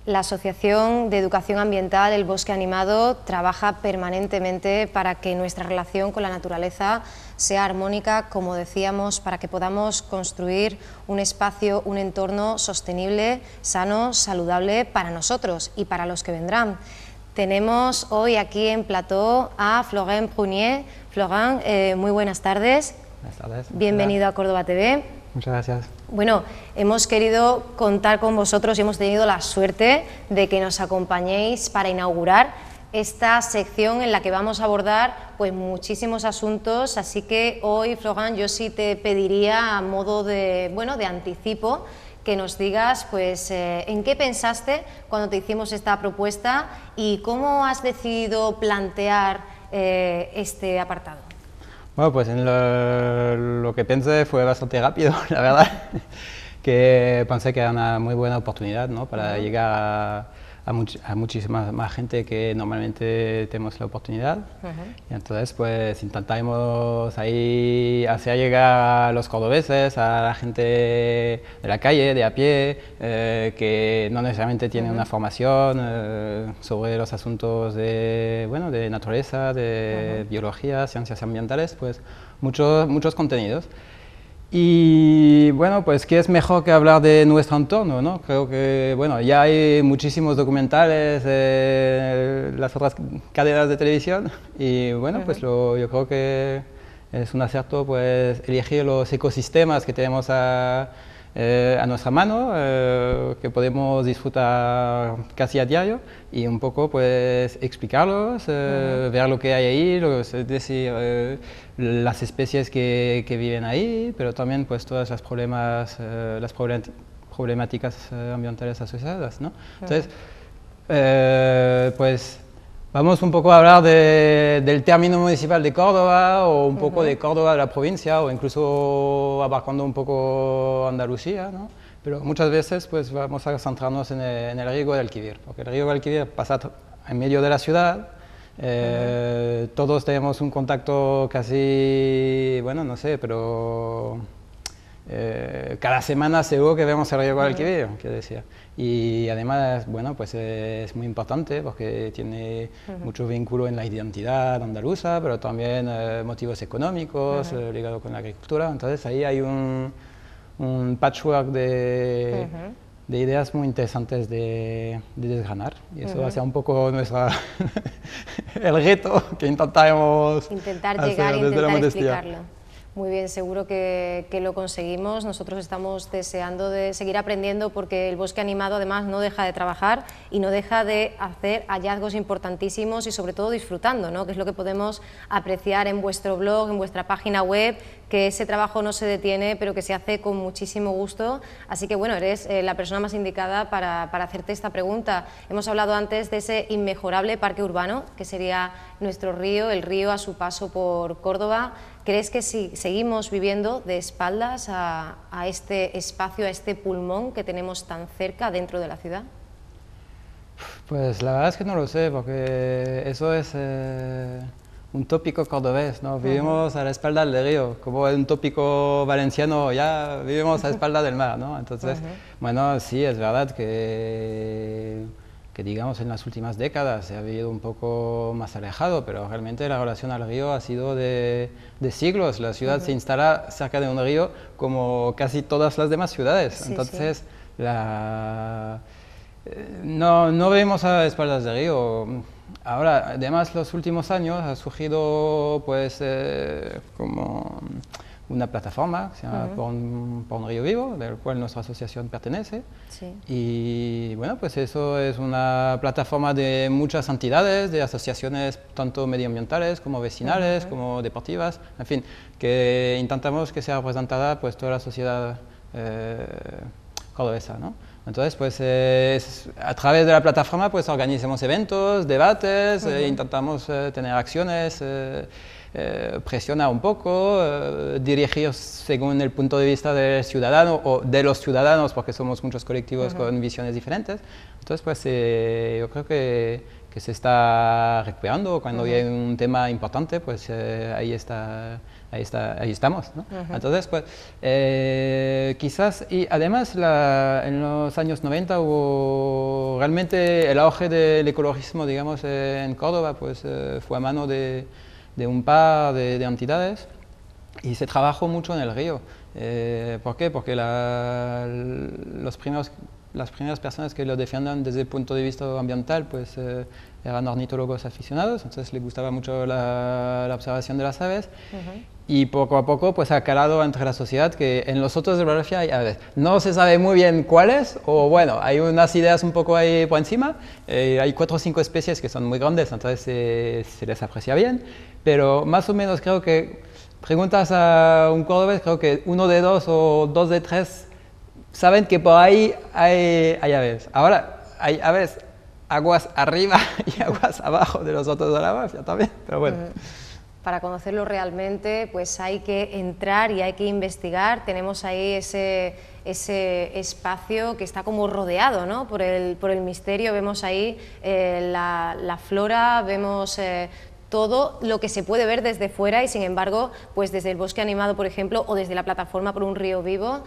La Asociación de Educación Ambiental El Bosque Animado trabaja permanentemente para que nuestra relación con la naturaleza sea armónica, como decíamos, para que podamos construir un espacio, un entorno sostenible, sano, saludable para nosotros y para los que vendrán. Tenemos hoy aquí en plató a Florent Prunier. Florent, muy buenas tardes. Buenas tardes. Bienvenido a Córdoba TV. Muchas gracias. Bueno, hemos querido contar con vosotros y hemos tenido la suerte de que nos acompañéis para inaugurar esta sección en la que vamos a abordar pues muchísimos asuntos, así que hoy, Florent, yo sí te pediría a modo de, bueno, de anticipo que nos digas pues en qué pensaste cuando te hicimos esta propuesta y cómo has decidido plantear este apartado. Bueno, pues en lo que pensé fue bastante rápido, la verdad, que pensé que era una muy buena oportunidad, ¿no?, para llegar a muchísima más gente que normalmente tenemos la oportunidad. Y entonces pues intentaremos ahí hacer llegar a los cordobeses, a la gente de la calle, de a pie, que no necesariamente tiene una formación sobre los asuntos de, bueno, de naturaleza, de biología, ciencias ambientales, pues muchos contenidos. Y bueno, pues qué es mejor que hablar de nuestro entorno, ¿no? Creo que, bueno, ya hay muchísimos documentales de las otras cadenas de televisión y bueno, pues yo creo que es un acierto pues elegir los ecosistemas que tenemos a nuestra mano, que podemos disfrutar casi a diario y un poco pues explicarlos, ver lo que hay ahí, es decir, las especies que viven ahí, pero también pues todas las problemáticas ambientales asociadas, ¿no? Entonces, pues vamos un poco a hablar del término municipal de Córdoba o un poco de Córdoba, de la provincia, o incluso abarcando un poco Andalucía, ¿no? Pero muchas veces pues vamos a centrarnos en el río Guadalquivir, porque el río Guadalquivir pasa en medio de la ciudad. Todos tenemos un contacto casi, bueno, no sé, pero cada semana seguro que vemos el río Guadalquivir, quiero decir. Y además, bueno, pues es muy importante porque tiene mucho vínculo en la identidad andaluza, pero también motivos económicos ligados con la agricultura. Entonces ahí hay un patchwork de ideas muy interesantes de desgranar. Y eso va a ser un poco el reto que intentaremos intentar hacer llegar, desde la intentar modestia. explicarlo. Muy bien, seguro que lo conseguimos. Nosotros estamos deseando de seguir aprendiendo porque el Bosque Animado además no deja de trabajar y no deja de hacer hallazgos importantísimos y sobre todo disfrutando, ¿no?, que es lo que podemos apreciar en vuestro blog, en vuestra página web, que ese trabajo no se detiene, pero que se hace con muchísimo gusto. Así que bueno, eres la persona más indicada para hacerte esta pregunta. Hemos hablado antes de ese inmejorable parque urbano, que sería nuestro río, el río a su paso por Córdoba. ¿Crees que si seguimos viviendo de espaldas a este espacio, a este pulmón que tenemos tan cerca dentro de la ciudad? Pues la verdad es que no lo sé, porque eso es un tópico cordobés, ¿no? Vivimos a la espalda del río, como un tópico valenciano, ya vivimos a la espalda del mar, ¿no? Entonces, bueno, sí, es verdad que digamos en las últimas décadas se ha vivido un poco más alejado, pero realmente la relación al río ha sido de siglos. La ciudad se instala cerca de un río como casi todas las demás ciudades. Sí, entonces, no vemos a espaldas del río. Ahora, además, los últimos años ha surgido pues como una plataforma que se llama Por un Río Vivo, del cual nuestra asociación pertenece. Sí. Y bueno, pues eso es una plataforma de muchas entidades, de asociaciones tanto medioambientales como vecinales, como deportivas, en fin, que intentamos que sea representada pues toda la sociedad cordobesa, ¿no? Entonces, pues a través de la plataforma pues organizamos eventos, debates, intentamos tener acciones, presionar un poco, dirigir según el punto de vista del ciudadano o de los ciudadanos, porque somos muchos colectivos con visiones diferentes. Entonces, pues yo creo que que se está recuperando. Cuando hay un tema importante, pues ahí estamos, ¿no? Entonces, pues, quizás, y además en los años 90 hubo realmente el auge del ecologismo, digamos, en Córdoba, pues fue a mano de un par de entidades y se trabajó mucho en el río. ¿Por qué? Porque las primeras personas que lo defiendan desde el punto de vista ambiental, pues eran ornitólogos aficionados, entonces les gustaba mucho la observación de las aves. Y poco a poco pues ha calado entre la sociedad que en los otros de biología hay aves. No se sabe muy bien cuáles, o bueno, hay unas ideas un poco ahí por encima. Hay 4 o 5 especies que son muy grandes, entonces se les aprecia bien, pero más o menos creo que preguntas a un cordobés, creo que 1 de 2 o 2 de 3 saben que por ahí hay aves. Ahora, hay aves aguas arriba y aguas abajo de los otros de la mafia también, pero bueno. Para conocerlo realmente, pues hay que entrar y hay que investigar. Tenemos ahí ese espacio que está como rodeado, ¿no?, por el misterio. Vemos ahí la flora, vemos todo lo que se puede ver desde fuera y sin embargo, pues desde el bosque animado, por ejemplo, o desde la plataforma por un río vivo,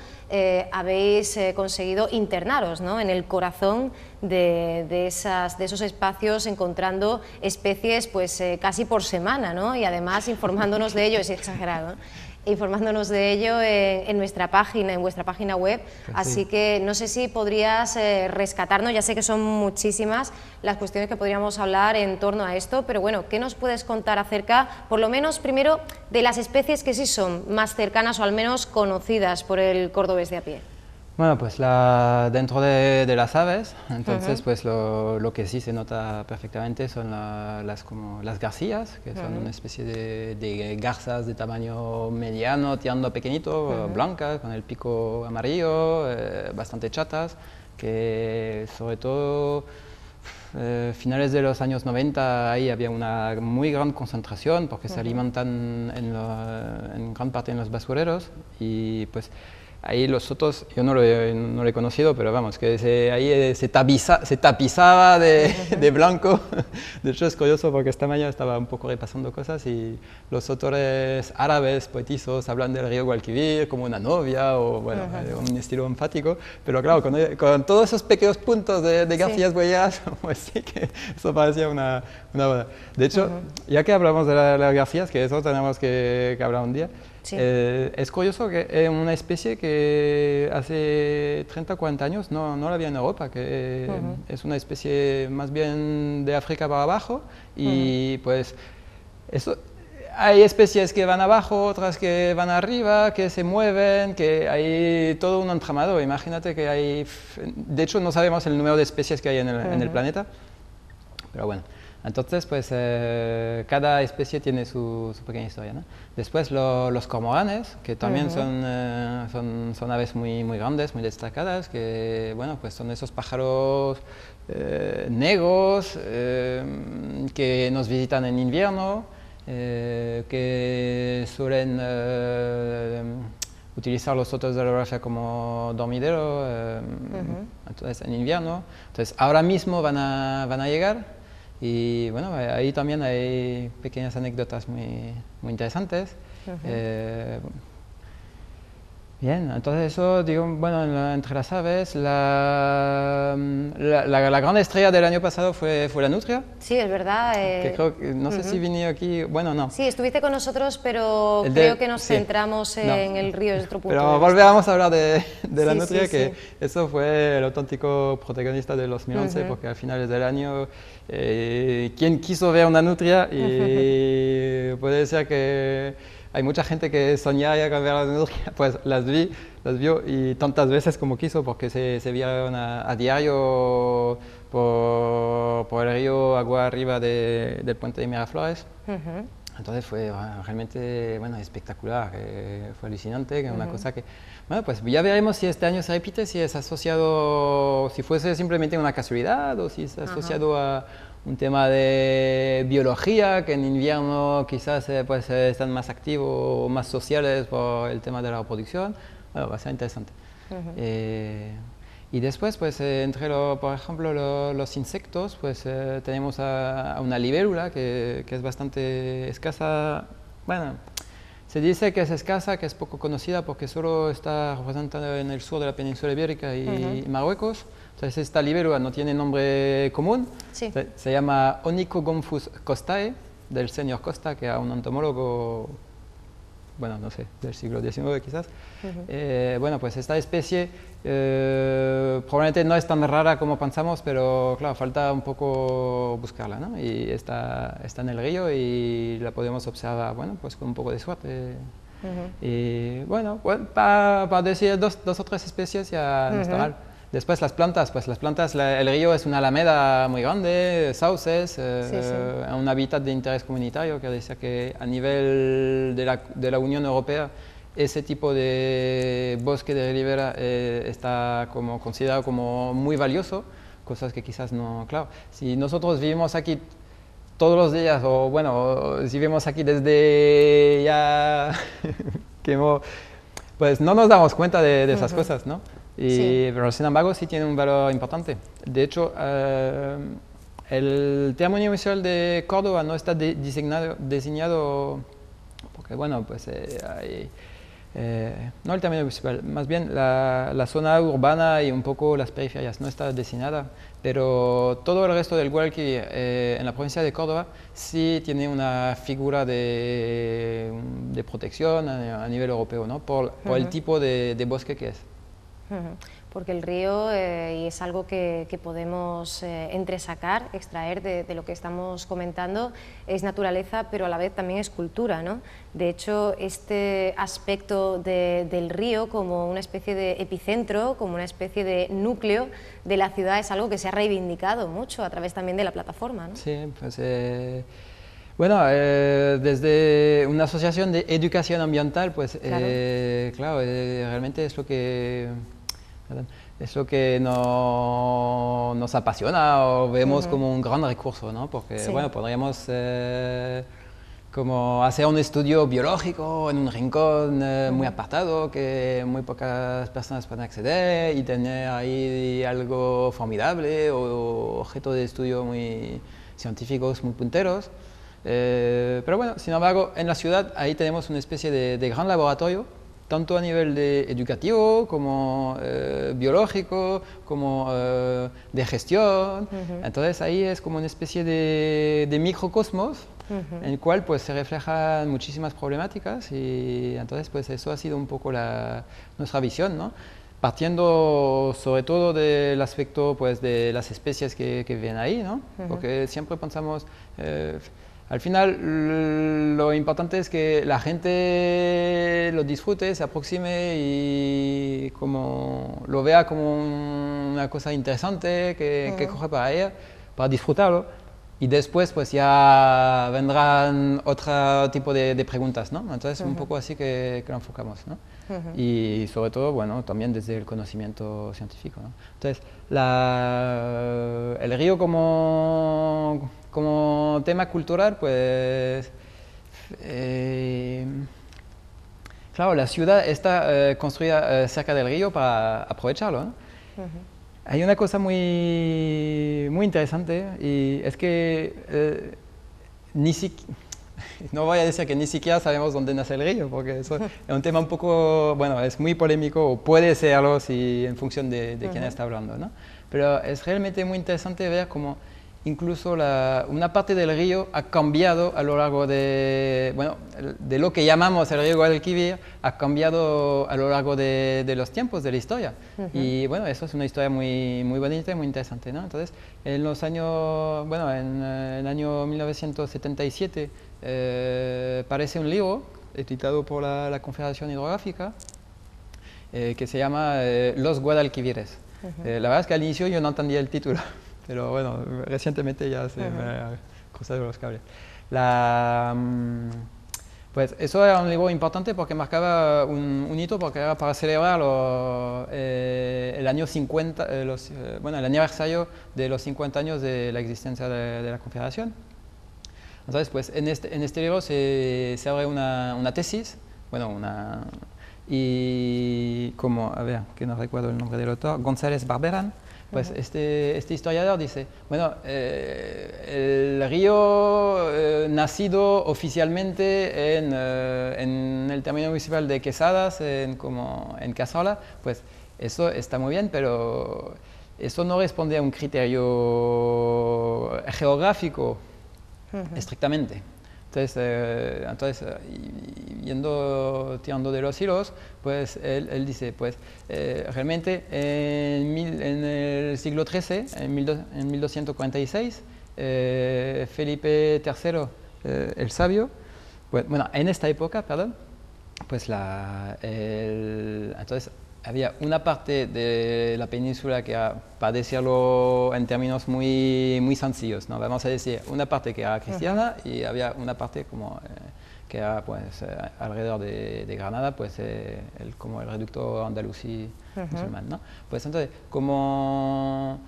habéis conseguido internaros, ¿no?, en el corazón de esos espacios, encontrando especies pues casi por semana, ¿no?, y además informándonos de ello, es exagerado, ¿no?, informándonos de ello en nuestra página, en vuestra página web, así que no sé si podrías rescatarnos, ya sé que son muchísimas las cuestiones que podríamos hablar en torno a esto, pero bueno, ¿qué nos puedes contar acerca, por lo menos primero, de las especies que sí son más cercanas o al menos conocidas por el cordobés de a pie? Bueno, pues dentro de las aves, entonces pues lo que sí se nota perfectamente son como las garcías, que son una especie de garzas de tamaño mediano, tirando pequeñito, blancas, con el pico amarillo, bastante chatas, que sobre todo finales de los años 90 ahí había una muy gran concentración porque se alimentan en gran parte en los basureros y pues ahí los otros, yo no lo he conocido, pero vamos, que ahí se tapizaba de blanco. De hecho es curioso porque esta mañana estaba un poco repasando cosas y los autores árabes, poetizos, hablan del río Guadalquivir como una novia o bueno, un estilo enfático, pero claro, con todos esos pequeños puntos de garcías huellas, pues sí que eso parecía una boda. De hecho, ya que hablamos de las garcías, que eso tenemos que hablar un día, es curioso que es una especie que hace 30 o 40 años no la había en Europa, que es una especie más bien de África para abajo y pues eso, hay especies que van abajo, otras que van arriba, que se mueven, que hay todo un entramado. Imagínate que hay, de hecho no sabemos el número de especies que hay en el planeta, pero bueno. Entonces, pues cada especie tiene su pequeña historia, ¿no? Después los cormoranes, que también son aves muy grandes, muy destacadas, que bueno, pues son esos pájaros negros que nos visitan en invierno, que suelen utilizar los otros de la orografía como dormidero, entonces en invierno. Entonces ahora mismo van a llegar. Y bueno, ahí también hay pequeñas anécdotas muy interesantes. Bien, entonces eso, digo, bueno, entre las aves, la gran estrella del año pasado fue la nutria. Sí, es verdad. Que creo que, no sé si vine aquí, bueno, no. Sí, estuviste con nosotros, pero creo que nos centramos en el río desde otro punto de vista. Pero volvemos a hablar de la nutria, que eso fue el auténtico protagonista de 2011, porque al final del año, ¿quién quiso ver una nutria? Y puede ser que hay mucha gente que soñaba ya con ver a la nutria, pues las vio y tantas veces como quiso, porque se vieron a diario por el río agua arriba del puente de Miraflores. Entonces fue realmente espectacular, fue alucinante, que una cosa que, bueno, pues ya veremos si este año se repite, si es asociado, si fuese simplemente una casualidad o si es asociado a un tema de biología, que en invierno quizás pues, están más activos o más sociales por el tema de la reproducción. Bueno, va a ser interesante. Y después, pues, por ejemplo, los insectos, pues tenemos a una libélula que es bastante escasa. Bueno, se dice que es escasa, que es poco conocida porque solo está representada en el sur de la península ibérica y Marruecos. Entonces, esta libélula no tiene nombre común. Sí. Se llama Onychogomphus costae, del señor Costa, que era un entomólogo, bueno, no sé, del siglo XIX quizás. Bueno, pues esta especie probablemente no es tan rara como pensamos, pero claro, falta un poco buscarla, ¿no? Y está en el río y la podemos observar, bueno, pues con un poco de suerte. Y bueno, para decir dos o tres especies ya no está mal. Después las plantas, pues las plantas, el río es una alameda muy grande, sauces, un hábitat de interés comunitario, que decía que a nivel de la Unión Europea ese tipo de bosque de ribera está como considerado como muy valioso, cosas que quizás no, claro, si nosotros vivimos aquí todos los días, o bueno, si vivimos aquí desde ya, pues no nos damos cuenta de esas cosas, ¿no? Pero sin embargo sí tiene un valor importante. De hecho, el Patrimonio Municipal de Córdoba no está diseñado porque, bueno, pues no el Patrimonio Municipal, más bien la zona urbana y un poco las periferias no está diseñada, pero todo el resto del Guadalquivir en la provincia de Córdoba sí tiene una figura de protección a nivel europeo, ¿no? Por el tipo de bosque que es. Porque el río, y es algo que podemos entresacar, extraer de lo que estamos comentando, es naturaleza, pero a la vez también es cultura, ¿no? De hecho, este aspecto del río como una especie de epicentro, como una especie de núcleo de la ciudad, es algo que se ha reivindicado mucho a través también de la plataforma, ¿no? Sí, pues bueno, desde una asociación de educación ambiental, pues claro, realmente es lo que nos apasiona o vemos como un gran recurso, ¿no? Porque, bueno, podríamos como hacer un estudio biológico en un rincón muy apartado que muy pocas personas pueden acceder y tener ahí algo formidable o objeto de estudio muy científicos, muy punteros. Pero bueno, sin embargo, en la ciudad ahí tenemos una especie de gran laboratorio, tanto a nivel educativo como biológico, como de gestión. Entonces ahí es como una especie de microcosmos en el cual pues se reflejan muchísimas problemáticas y entonces pues eso ha sido un poco nuestra visión, ¿no? Partiendo sobre todo del aspecto pues de las especies que viven ahí, ¿no? Porque siempre pensamos al final, lo importante es que la gente lo disfrute, se aproxime y como lo vea como una cosa interesante que coge para ella, para disfrutarlo. Y después, pues ya vendrán otro tipo de preguntas, ¿no? Entonces, un poco así que lo enfocamos, ¿no? Y sobre todo, bueno, también desde el conocimiento científico, ¿no? Entonces, el río como tema cultural, pues, claro, la ciudad está construida cerca del río para aprovecharlo, ¿no? Hay una cosa muy interesante y es que no voy a decir que ni siquiera sabemos dónde nace el río, porque eso es un tema un poco, bueno, es muy polémico, o puede serlo en función de quién está hablando, ¿no? Pero es realmente muy interesante ver cómo incluso una parte del río ha cambiado a lo largo de lo que llamamos el río Guadalquivir, ha cambiado a lo largo de los tiempos, de la historia. Y bueno, eso es una historia muy bonita y muy interesante, ¿no? Entonces, en el año 1977 aparece un libro editado por la Confederación Hidrográfica que se llama Los Guadalquivires. La verdad es que al inicio yo no entendía el título. Pero bueno, recientemente ya se me ha cruzado los cables. Pues eso era un libro importante porque marcaba un hito, porque era para celebrar el año 50, el aniversario de los 50 años de la existencia de la Confederación. Entonces, pues en este libro se abre una tesis, y como, a ver, que no recuerdo el nombre del autor, González Barberán, pues este historiador dice, bueno, el río nacido oficialmente en el término municipal de Quesadas, en Cazorla, pues eso está muy bien, pero eso no responde a un criterio geográfico estrictamente. Entonces tirando de los hilos, pues él dice, pues realmente en el siglo XIII, en 1246, Felipe III, el sabio, pues, bueno, en esta época, perdón, pues entonces había una parte de la península que era, para decirlo en términos muy sencillos, ¿no? Vamos a decir, una parte que era cristiana y había una parte como que era pues, alrededor de Granada, pues como el reducto andalusí musulmán, ¿no? Pues entonces, como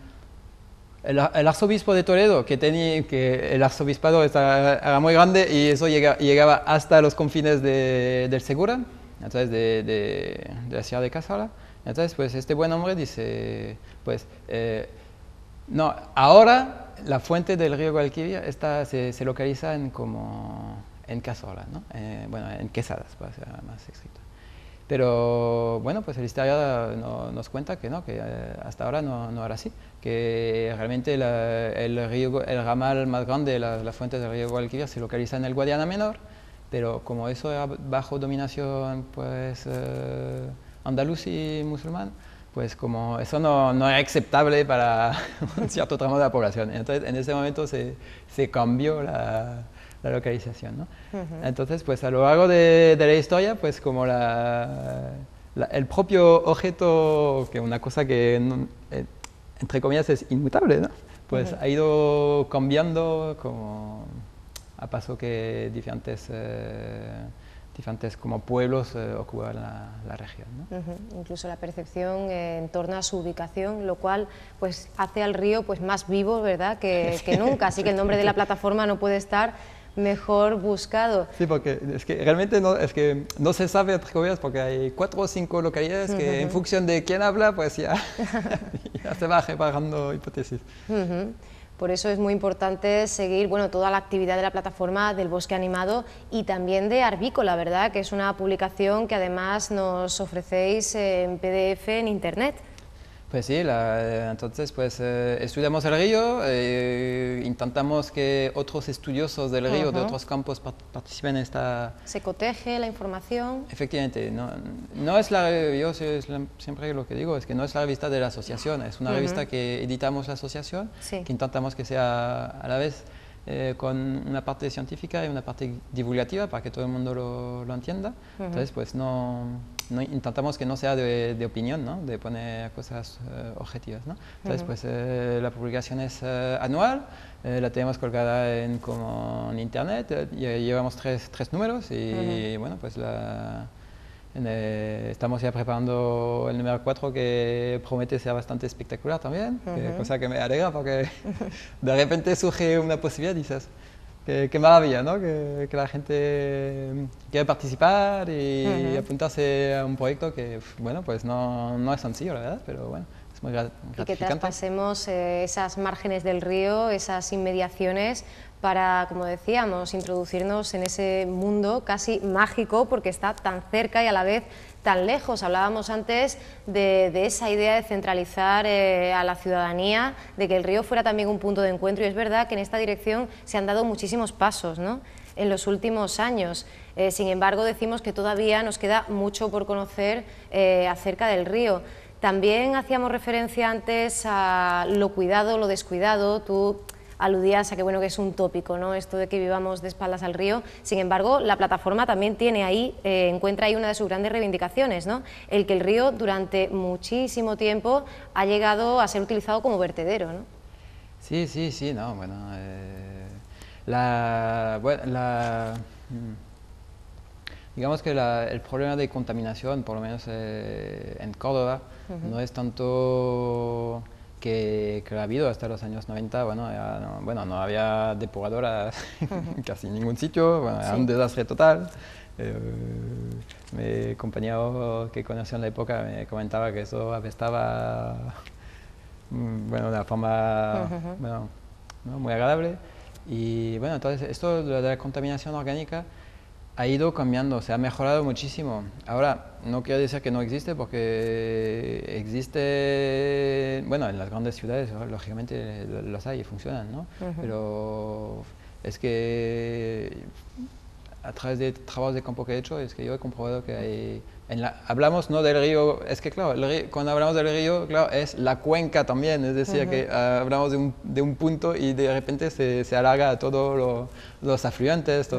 el arzobispo de Toledo, que el arzobispado era muy grande y eso llegaba hasta los confines del Segura, entonces de la ciudad de Cazorla. Entonces, pues este buen hombre dice, pues, no, ahora la fuente del río Guadalquivir se localiza en Cazorla, ¿no? Bueno, en Quesadas, para ser más estricto. Pero bueno, pues el historiador nos cuenta que no, que hasta ahora no era así, que realmente el ramal más grande, la fuente del río Guadalquivir se localiza en el Guadiana Menor, pero como eso era bajo dominación pues andaluz y musulmán, pues como eso no era aceptable para un cierto tramo de la población. Entonces en ese momento se cambió la localización, ¿no? Entonces, pues a lo largo de la historia, pues como el propio objeto, que es una cosa que, entre comillas, es inmutable, ¿no? Pues ha ido cambiando como a paso que diferentes como pueblos ocupan la región, ¿no? Incluso la percepción en torno a su ubicación, lo cual pues hace al río pues más vivo, ¿verdad?, que nunca. Así que el nombre de la plataforma no puede estar mejor buscado. Sí, porque es que realmente no se sabe, entre comillas, porque hay 4 o 5 localidades que en función de quién habla, pues ya se va reparando hipótesis. Por eso es muy importante seguir, bueno, toda la actividad de la plataforma del Bosque Animado y también de Arvícola, ¿verdad?, que es una publicación que además nos ofrecéis en PDF en Internet. Pues sí, entonces pues estudiamos el río, intentamos que otros estudiosos del río, de otros campos, participen en esta... Se coteje la información. Efectivamente, no es yo siempre lo que digo es que no es la revista de la asociación, es una revista que editamos la asociación, que intentamos que sea a la vez con una parte científica y una parte divulgativa para que todo el mundo lo entienda. Entonces pues intentamos que no sea de opinión, ¿no?, de poner cosas objetivas, ¿no? Entonces pues la publicación es anual, la tenemos colgada en internet, llevamos tres números y bueno, pues estamos ya preparando el número 4, que promete ser bastante espectacular también, cosa que me alegra porque de repente surge una posibilidad, dices, qué maravilla, ¿no?, que la gente quiere participar y apuntarse a un proyecto que, bueno, pues no es sencillo, la verdad, pero bueno, es muy gratificante. Y que traspasemos esas márgenes del río, esas inmediaciones, para, como decíamos, introducirnos en ese mundo casi mágico, porque está tan cerca y a la vez tan lejos. Hablábamos antes de esa idea de centralizar a la ciudadanía, de que el río fuera también un punto de encuentro, y es verdad que en esta dirección se han dado muchísimos pasos, ¿no?, en los últimos años. Sin embargo, decimos que todavía nos queda mucho por conocer acerca del río. También hacíamos referencia antes a lo cuidado, lo descuidado. Tú aludías a que, bueno, que es un tópico, ¿no?, esto de que vivamos de espaldas al río. Sin embargo, la plataforma también tiene ahí, encuentra ahí una de sus grandes reivindicaciones, ¿no?, el que el río durante muchísimo tiempo ha llegado a ser utilizado como vertedero, ¿no? Sí, no, bueno, digamos que el problema de contaminación, por lo menos en Córdoba, no es tanto que ha habido hasta los años 90, no había depuradoras en casi ningún sitio, era un desastre total. mi compañero que conoció en la época me comentaba que eso apestaba, bueno, de una forma, bueno, ¿no? Muy agradable. Y bueno, entonces esto de la contaminación orgánica ha ido cambiando, se ha mejorado muchísimo. Ahora, no quiero decir que no existe, porque existe, bueno, en las grandes ciudades, lógicamente los hay y funcionan, ¿no? Pero es que a través de trabajos de campo que he hecho, es que yo he comprobado que hay, hablamos no del río, es que claro, cuando hablamos del río, claro, es la cuenca también, es decir, que hablamos de un punto y de repente se alarga a todos los afluentes,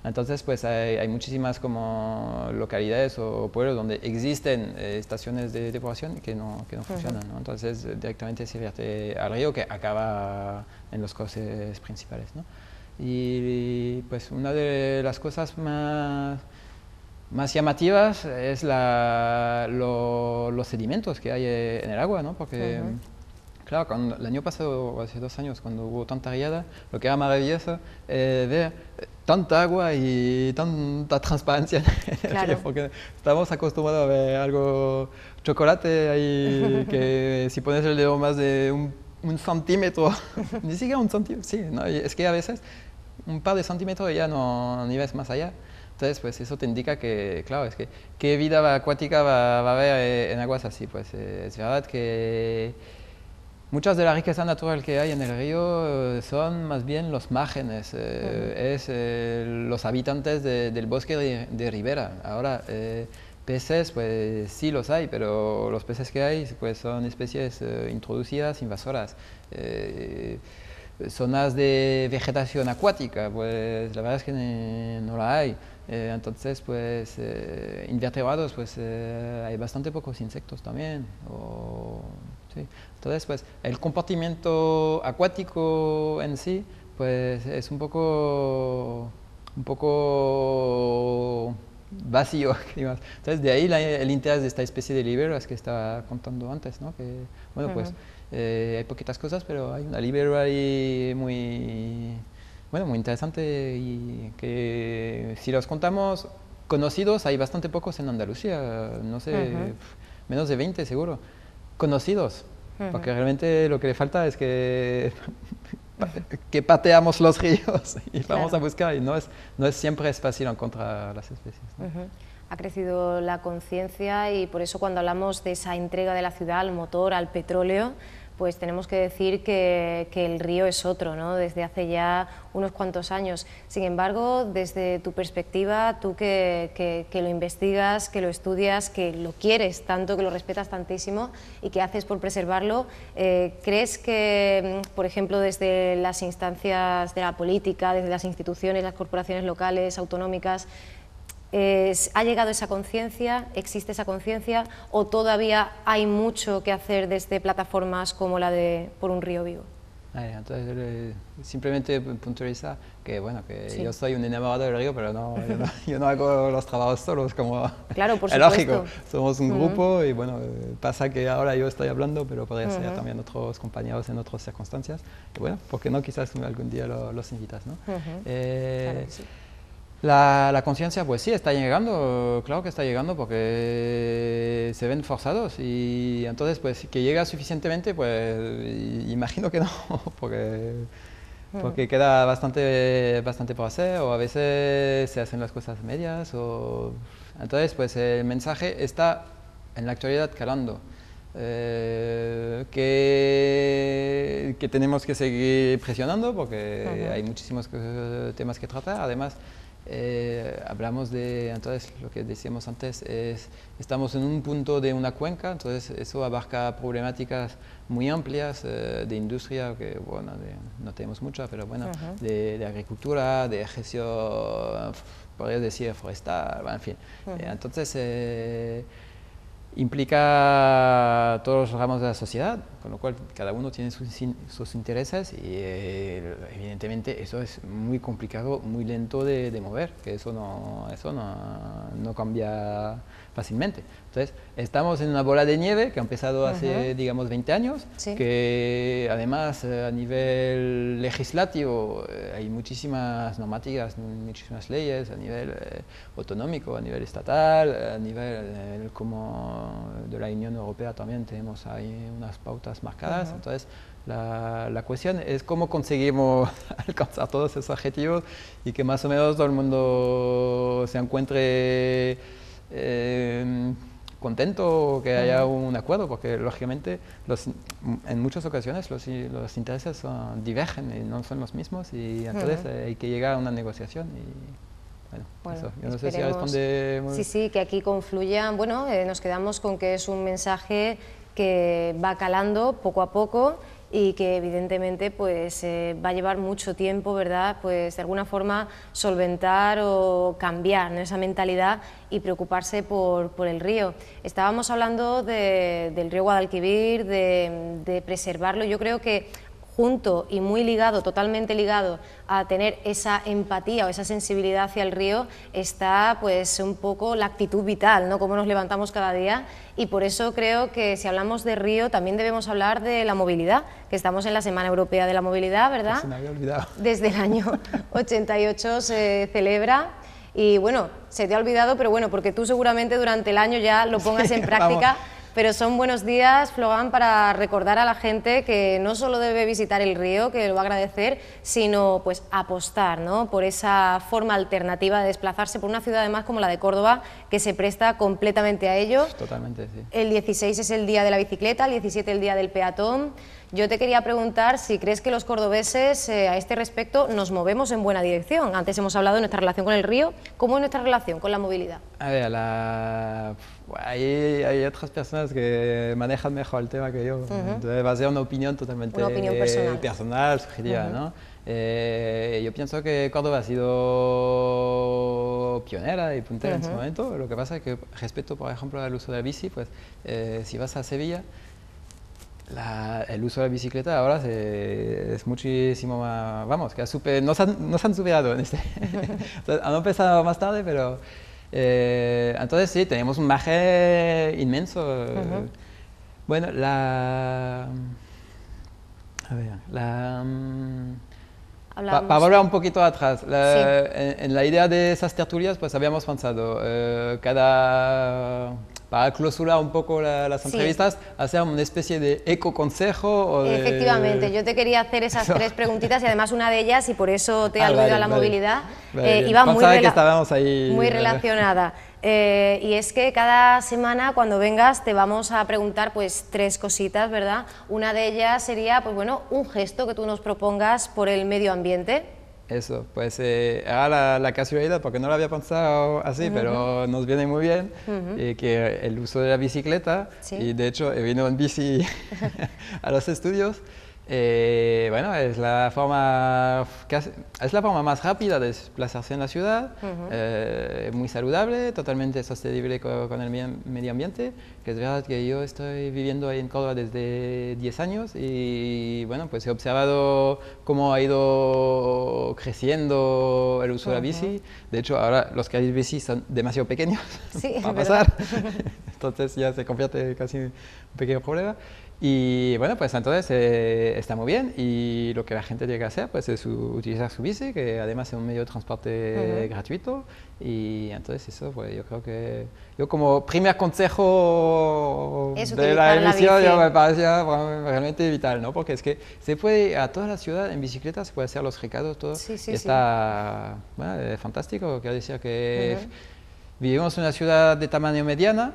entonces pues hay muchísimas como localidades o pueblos donde existen estaciones de depuración que no funcionan, ¿no? Entonces directamente se vierte al río que acaba en los cauces principales, ¿no? Y pues una de las cosas más llamativas es los sedimentos que hay en el agua, ¿no? Porque, claro, el año pasado, hace 2 años, cuando hubo tanta riada, lo que era maravilloso ver tanta agua y tanta transparencia en el río, porque estamos acostumbrados a ver algo, chocolate ahí, que si pones el dedo más de un centímetro, ni siquiera un centímetro, sí, ¿no? Es que a veces un par de centímetros ya ni ves más allá. Entonces, pues eso te indica que, claro, es que qué vida acuática va a haber en aguas así. Pues es verdad que muchas de la riqueza natural que hay en el río son más bien los márgenes, los habitantes del bosque de ribera. Ahora, peces, pues sí los hay, pero los peces que hay pues, son especies introducidas, invasoras. Zonas de vegetación acuática, pues la verdad es que no la hay. Entonces, pues invertebrados, pues hay bastante pocos insectos también. Sí. Entonces, pues el comportamiento acuático en sí, pues es un poco vacío, digamos. Entonces, de ahí el interés de esta especie de libélulas que estaba contando antes, ¿no? Que, bueno, pues hay poquitas cosas, pero hay una libélula ahí muy interesante y que si los contamos conocidos, hay bastante pocos en Andalucía, no sé, menos de 20 seguro, conocidos, porque realmente lo que le falta es que pateamos los ríos y vamos a buscar, y no es siempre fácil encontrar las especies, ¿no? Ha crecido la conciencia y por eso cuando hablamos de esa entrega de la ciudad al motor, al petróleo, pues tenemos que decir que el río es otro, ¿no? Desde hace ya unos cuantos años. Sin embargo, desde tu perspectiva, tú que lo investigas, que lo estudias, que lo quieres tanto, que lo respetas tantísimo y que haces por preservarlo, ¿crees que, por ejemplo, desde las instancias de la política, desde las instituciones, las corporaciones locales, autonómicas, ¿ha llegado esa conciencia, existe esa conciencia o todavía hay mucho que hacer desde plataformas como la de Por un río vivo? Entonces, simplemente puntualizar que, bueno, que sí, yo soy un enamorado del río, pero yo no hago los trabajos solos, como claro, por es lógico. Somos un grupo y, bueno, pasa que ahora yo estoy hablando, pero podría ser también otros compañeros en otras circunstancias. Y, bueno, ¿por qué no? Quizás algún día los invitas, ¿no? Claro que sí. La conciencia, pues sí, está llegando, claro que está llegando porque se ven forzados y entonces, pues, que llega suficientemente, pues, imagino que no, porque queda bastante por hacer o a veces se hacen las cosas medias entonces, pues, el mensaje está en la actualidad calando. Que tenemos que seguir presionando porque hay muchísimos temas que tratar, además. Hablamos de, entonces, lo que decíamos antes, estamos en un punto de una cuenca, entonces eso abarca problemáticas muy amplias de industria, que bueno, no tenemos mucha, pero bueno, de agricultura, de ejercicio, podría decir, forestal, bueno, en fin. Entonces, implica a todos los ramos de la sociedad, con lo cual cada uno tiene sus intereses y evidentemente eso es muy complicado, muy lento de mover, que eso no cambia fácilmente. Entonces, estamos en una bola de nieve que ha empezado hace, digamos, 20 años, sí, que además a nivel legislativo hay muchísimas normativas, muchísimas leyes, a nivel autonómico, a nivel estatal, a nivel como de la Unión Europea también tenemos ahí unas pautas marcadas. Entonces, la cuestión es cómo conseguimos alcanzar todos esos objetivos y que más o menos todo el mundo se encuentre contento, que haya un acuerdo, porque lógicamente en muchas ocasiones los intereses divergen y no son los mismos y entonces hay que llegar a una negociación y bueno, eso. Yo no sé si responde muy... Sí, sí, que aquí confluyan. Bueno, nos quedamos con que es un mensaje que va calando poco a poco y que evidentemente pues va a llevar mucho tiempo, ¿verdad? Pues de alguna forma solventar o cambiar, ¿no?, esa mentalidad y preocuparse por el río. Estábamos hablando del río Guadalquivir, de preservarlo. Yo creo que junto y muy ligado, totalmente ligado a tener esa empatía o esa sensibilidad hacia el río, está pues un poco la actitud vital, ¿no?, cómo nos levantamos cada día, y por eso creo que si hablamos de río también debemos hablar de la movilidad, que estamos en la Semana Europea de la Movilidad, ¿verdad? Se me había olvidado. Desde el año 88 se celebra. Y bueno, se te ha olvidado, pero bueno, porque tú seguramente durante el año ya lo pongas en práctica. Vamos. Pero son buenos días, Florent, para recordar a la gente que no solo debe visitar el río, que lo va a agradecer, sino pues apostar, ¿no?, por esa forma alternativa de desplazarse por una ciudad además como la de Córdoba, que se presta completamente a ello. Totalmente, sí. El 16 es el día de la bicicleta, el 17 el día del peatón. Yo te quería preguntar si crees que los cordobeses a este respecto nos movemos en buena dirección. Antes hemos hablado de nuestra relación con el río, ¿cómo es nuestra relación con la movilidad? A ver, hay otras personas que manejan mejor el tema que yo. Entonces va a ser una opinión totalmente personal, subjetiva, ¿no? Yo pienso que Córdoba ha sido pionera y puntera en su momento. Lo que pasa es que respecto, por ejemplo, al uso de la bici, pues si vas a Sevilla, el uso de la bicicleta ahora es muchísimo más, vamos, que nos han superado en este. Entonces, han empezado más tarde, pero entonces sí, tenemos un margen inmenso. Bueno, para volver un poquito atrás, en la idea de esas tertulias, pues habíamos pensado para clausurar un poco las entrevistas, hacer una especie de ecoconsejo. Efectivamente, yo te quería hacer esas tres preguntitas y además una de ellas, y por eso te he aludido a la movilidad, iba muy relacionada. Y es que cada semana cuando vengas te vamos a preguntar pues tres cositas, ¿verdad? Una de ellas sería, pues bueno, un gesto que tú nos propongas por el medio ambiente. Eso, pues era la casualidad, porque no lo había pensado así, pero nos viene muy bien, que el uso de la bicicleta, y de hecho he venido en bici a los estudios. Bueno, es la forma más rápida de desplazarse en la ciudad, muy saludable, totalmente sostenible con el medio ambiente, que es verdad que yo estoy viviendo ahí en Córdoba desde 10 años y bueno, pues he observado cómo ha ido creciendo el uso de la bici. De hecho, ahora los carriles bici son demasiado pequeños para pasar, entonces ya se convierte casi en un pequeño problema. Y bueno, pues entonces está muy bien, y lo que la gente tiene que hacer pues es utilizar su bici, que además es un medio de transporte gratuito, y entonces eso, pues yo creo que yo como primer consejo de la emisión ya me parecía realmente vital, ¿no? Porque es que se puede a toda la ciudad en bicicleta, se puede hacer los recados, todo, y está bueno, fantástico. Quiero decir que vivimos en una ciudad de tamaño mediana,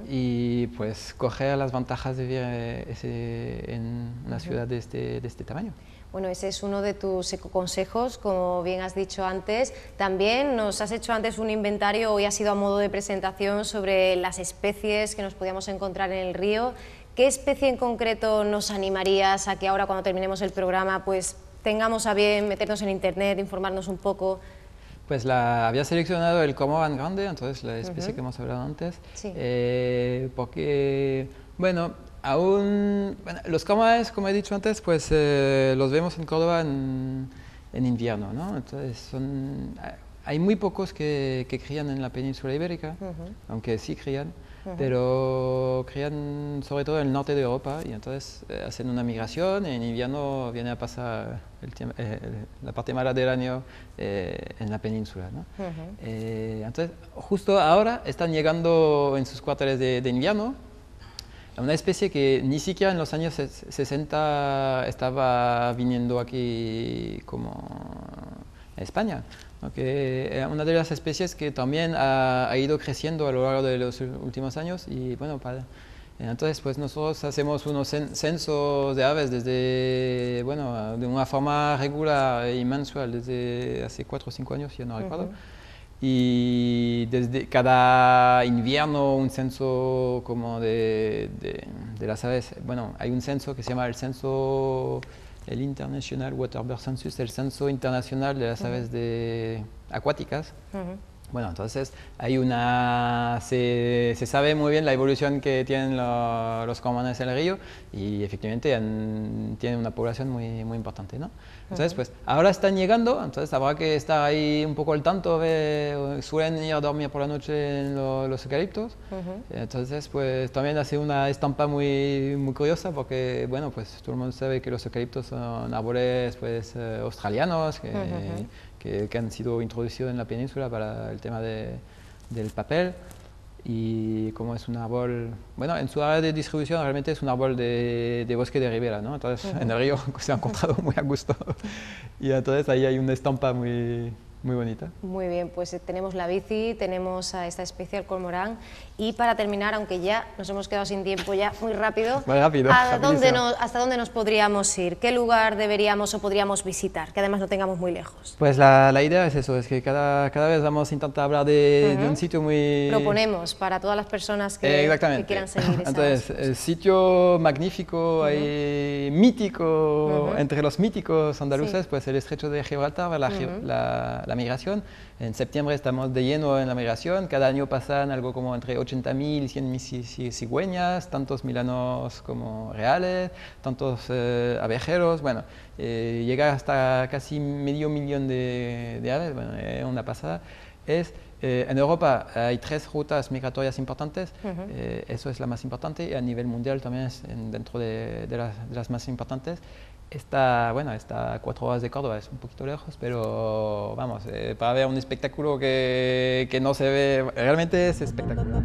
y pues coger las ventajas de vivir en una ciudad de este tamaño. Bueno, ese es uno de tus ecoconsejos, como bien has dicho antes. También nos has hecho antes un inventario, hoy ha sido a modo de presentación, sobre las especies que nos podíamos encontrar en el río. ¿Qué especie en concreto nos animarías a que ahora, cuando terminemos el programa, pues tengamos a bien meternos en internet, informarnos un poco? Pues había seleccionado el cormorán grande, entonces la especie que hemos hablado antes, Sí. porque, bueno, los cormoranes, como he dicho antes, pues los vemos en Córdoba en invierno, ¿no? Entonces hay muy pocos que crían en la península ibérica, aunque sí crían, pero crían sobre todo en el norte de Europa y entonces hacen una migración y en invierno viene a pasar la parte mala del año en la península, ¿no? Entonces justo ahora están llegando en sus cuarteles de invierno una especie que ni siquiera en los años 60 estaba viniendo aquí como a España, ¿no? Que era una de las especies que también ha ido creciendo a lo largo de los últimos años y bueno, entonces pues nosotros hacemos unos censos de aves desde, bueno, de una forma regular y mensual desde hace 4 o 5 años, yo no recuerdo. Y desde cada invierno un censo como de las aves. Bueno, hay un censo que se llama el International Waterbird Census, el censo internacional de las aves acuáticas. Bueno, entonces se sabe muy bien la evolución que tienen los cormoranes en el río y efectivamente tienen una población muy, muy importante, ¿no? Entonces, pues ahora están llegando, entonces habrá que estar ahí un poco al tanto, suelen ir a dormir por la noche en los eucaliptos, entonces pues también hace una estampa muy, muy curiosa porque, bueno, pues todo el mundo sabe que los eucaliptos son árboles pues australianos que han sido introducidos en la península para el tema del papel y como es un árbol, bueno, en su área de distribución realmente es un árbol de bosque de ribera, ¿no? Entonces en el río se ha encontrado muy a gusto y entonces ahí hay una estampa muy, muy bonita. Muy bien, pues tenemos la bici, tenemos a esta especie, el cormorán, y para terminar, aunque ya nos hemos quedado sin tiempo ya muy rápido, ¿hasta dónde nos podríamos ir? ¿Qué lugar deberíamos o podríamos visitar, que además no tengamos muy lejos? Pues la idea es eso, es que cada vez vamos a intentar hablar de un sitio muy... Proponemos para todas las personas que quieran seguir esa... Entonces, el sitio magnífico, mítico, entre los míticos andaluces, pues el estrecho de Gibraltar, la migración. En septiembre estamos de lleno en la migración, cada año pasan algo como entre 80.000 y 100.000 cigüeñas, tantos milanos como reales, tantos abejeros, bueno, llega hasta casi medio millón de aves, bueno, es una pasada. En Europa hay 3 rutas migratorias importantes, eso es la más importante, y a nivel mundial también es dentro de las más importantes. Está a 4 horas de Córdoba, es un poquito lejos, pero vamos, para ver un espectáculo que no se ve, realmente es espectacular.